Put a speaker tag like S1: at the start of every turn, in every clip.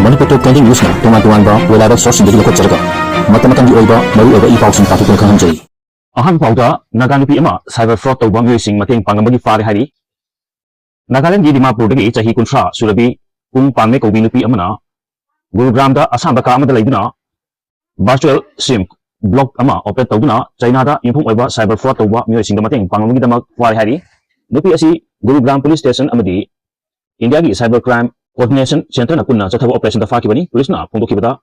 S1: Manipur top trending news na tungan-tungan ba reliable source hindi ko tsarga. Matamatang di oiba maru oiba ipaw sing patukon kang hanjay. Ahang fraudta Naga nupiama cyber fraud tawba myoy sing mateng pangambagi fare hari. Nagaland gi Dimapur dagi chahi kunthra surabi kung pangme kobi nupi amana Gurugram da asamba ka amada laiduna virtual sim blog ama open tawduna China da yumphum oiba cyber fraud tawba myoy sing da mateng pangambagi damak fare hari. Nupi asi Gurugram police station amadi India gi cyber crime coordination center na kunna chathaba operation da fakibani police na phongdokibada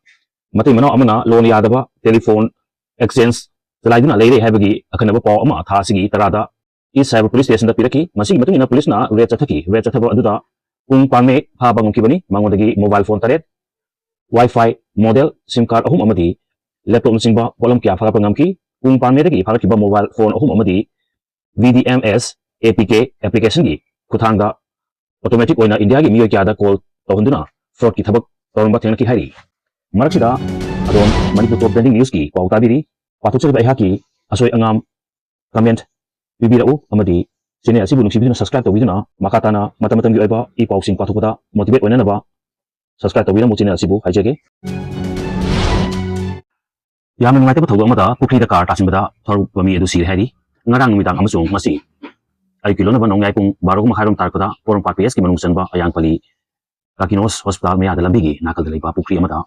S1: matay mano amana loan yadaba telephone exchange talaiduna leire habagi akanaba paw ama tha sigi tarada is cyber police station da piraki masigi matungina police na red chathaba aduda kung pangme pha bangkibani mangodagi mobile phone taret wifi model sim card ahum amadi laptop singba kolom kya phaga pangamki kung pangme dagi phagakiba mobile phone ahum amadi VDMS APK application gi kuthangda automatic oina India gi miyo kya da call tawhunduna fraud ki thabak tawramba thengna ki hari marakida adon Manipur top trending news ki pauta biri pathukse ba ki asoi angam comment bibirau amadi channel asibu nungsibiduna subscribe tawiduna makatana matamatam gi oiba I pau sing pathukada motivate oina na ba subscribe tawiduna mo channel asibu haijege yamna ngai ta thawga amada pukri da car tasinbada tharu bami edu sire hari ngarang numidang amasung masi ay kilo na ba nong pung baro ko makarom tarkada porong PPS ki manung sanba ayang pali Kakinos Hospital may adalang bigi nakal dalay pa pukri amata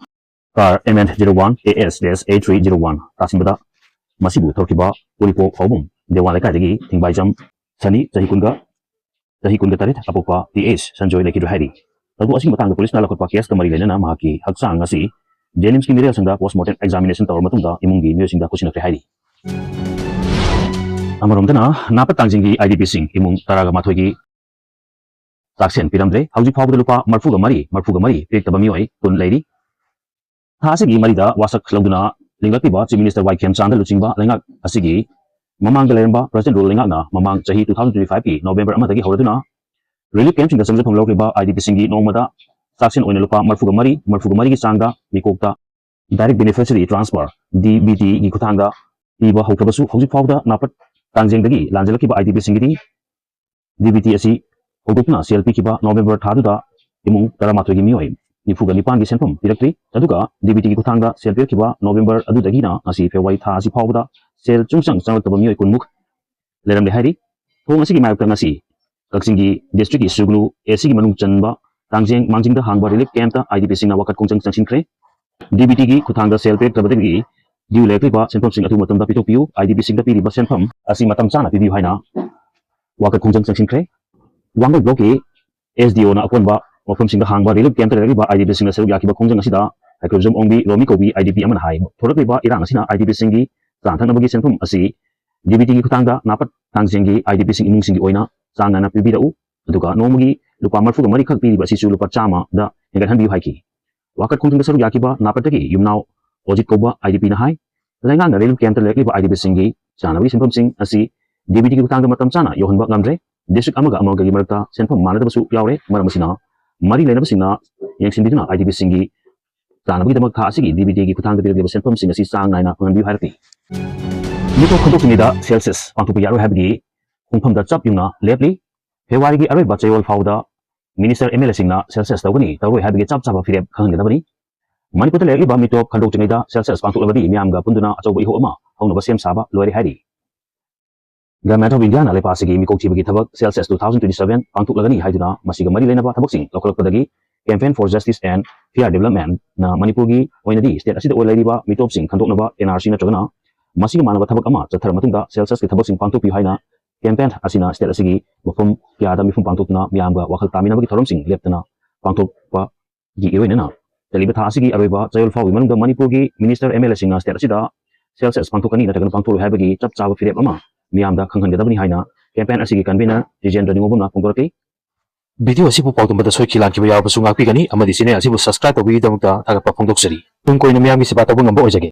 S1: car MN01 AS-A301 tasinbada masibu thorkiba pulipo khawbum dewan lekay digi tingbay jam sani jahi kunga tarit apopa TH sanjoy lekidro hari tagu asing matang polis na lakot pa kiyas kamari lena na mahaki hagsang ngasi Jenims ki mirel sangda postmortem examination tawar matungda imungi miyo singda kusinakre hari Amaromdana napat tangjingi IDP sing imung taraga mathoigi taksen piramdre hauji phawda lupa marfuga mari pek tabami oi tun leiri thasigi marida wasak lauduna lingakti ba chief minister Kem Chanda luchingba lengak asigi mamang galeramba president rule lengak na mamang chahi 2025 ki November amadagi horaduna relief camp singa samje phomlok riba IDP singi nongmada taksen oina lupa marfuga mari ki changda mikokta direct beneficiary transfer DBT gi kuthanga iba haukabasu hauji phawda napat Tangjengdagi lanjalakiba IDP singidi DBT asi hogokna CLP kiba November thaduda imung taramathogi mioi nifuga nipan gi senpham pirakri aduga DBT gi kuthangda CLP kiba November adudagi na asi February tha asi phawda sel chungsang changaltaba mioi kunmuk leramde hari thong asi gi mayokta ngasi kaksingi district gi suglu AC gi manung chanba tangjeng mangjingda hangba relief camp ta IDP singna wakat kongchang changsinkhre DBT gi kuthangda CLP tabadagi diu lekriba senpham sing atu matamda pitopiu IDP singda piriba senpham asi matam chana pibiu haina wakat khungjang changsinkhre wangal block e SDO na akonba wafam singda hangba relief camp ta lekriba IDP singna seru yakiba khungjang asida hakrojum ongbi romi kobi IDP aman hai thorakriba irang asina IDP singi chanthanabagi senpham asi DBT gi khutangda napat tangjengi IDP sing imung singi oina changana pibirau aduga nomagi lupa marfuga mari khak piriba sisu lupa chama da engan hanbiu haiki wakat khungjang seru yakiba napatagi yumnau Ojit koba IDP na hai lengang na relief camp ta lekliba IDP singi chanabagi senpham sing asi DBT gi khutangda matam chana yohanba ngamre district amaga amagagi marakta senpham manadabasu yaure maramasina mari lenabasingna yengsindiduna IDP singi chanabagi damak tha asigi DBT gi khutangda pirgiba senpham sing asi chang naina phanganbiu hairati nito khadoktinida celsius pangthupa yaro habigi khungphamda chap yungna lepli February gi aroi bachayol phawda minister MLA singna celsius tawgani tawroi habigi chap chapa firep khanggadabani Manipur ta lekliba mitop khadoktinida celsius pangthuklabadi miamga punduna achoba iho ama haunaba sem saba loire hari Government of India na lepasigi mikokchibagi thabak celsius 2027 pangthuklagani haiduna masiga mari lenaba thabaksing lokolakpadagi campaign for justice and fair development na Manipur gi oinadi state asida oilariba mitop sing khandoknaba NRC na chagana masiga manaba thabak ama chathar matungda celsius ki thabaksing pangthukpi haina campaign asina state asigi mafum kyada mifum pangthukna miamga wakhal taminabagi thoromsing leptana pangthukpa gi iroinena Taliba thasigi aroiba chayol fawi manungda Manipur gi minister MLA singa state asida celsius pangthukani natagana pangthulu habagi chap chaba firep ama miamda khanghangadabani haina campaign asigi convener Jendra Ningobumna pongdoraki video asibu pawtumbada soikilan kiba yawabasu ngakpigani amadi channel asibu subscribe tawbi damukta thagapa phongdoksari tung koina miamgi siba tawba ngamba oijage